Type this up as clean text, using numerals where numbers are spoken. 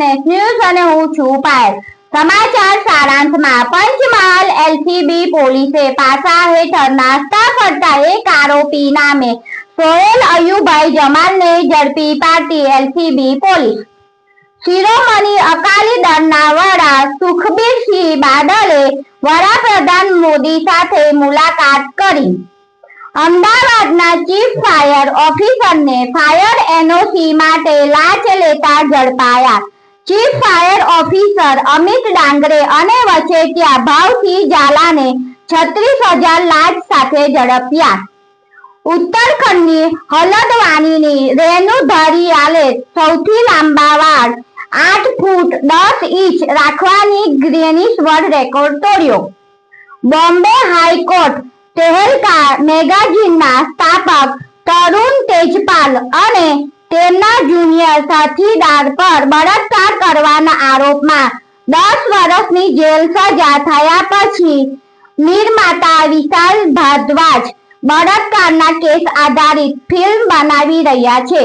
Next news અને હું છું પાયલ। સમાચાર સારાંશમાં પંચમહાલ એલસીબી પોલીસે પાસા હેઠળ નાસ્તા ફરતા એક આરોપી નામે સોહેલ અયુભાઈ જમાલને ઝડપી પાડતી એલસીબી પોલીસ। શિરોમણી અકાલી દળના વડા સુખબીરસિંહ બાદલે વડાપ્રધાન મોદી સાથે મુલાકાત કરી। અમદાવાદના ચીફ ફાયર ઓફિસરને ફાયર એનઓસી માટે લાંચ લેતા ઝડપાયા। ચીફ ફાયર ઓફિસર અમિત ડાંગરે અને વચેટિયા ભાવસિંહ ઝાલાને 36,000 લાંચ સાથે ઝડપ્યા। ઉત્તરાખંડની હલ્દવાનીની રેનુ ધરિયાલે સૌથી લાંબા વાળ 8 ફૂટ 10 ઇંચ રાખવાની ગિનિસ વર્લ્ડ રેકોર્ડ તોડ્યો। બોમ્બે હાઈકોર્ટ તહેલકા મેગેઝિનના સ્થાપક તરુણ તેજપાલ અને તેમના જુનિયર સાથીદાર પર બળાત્કાર કરવાના આરોપમાં 10 વર્ષની જેલ સજા થયા પછી નિર્માતા વિશાલ ભારદ્વાજ બળાત્કારના કેસ આધારિત ફિલ્મ બનાવી રહ્યા છે।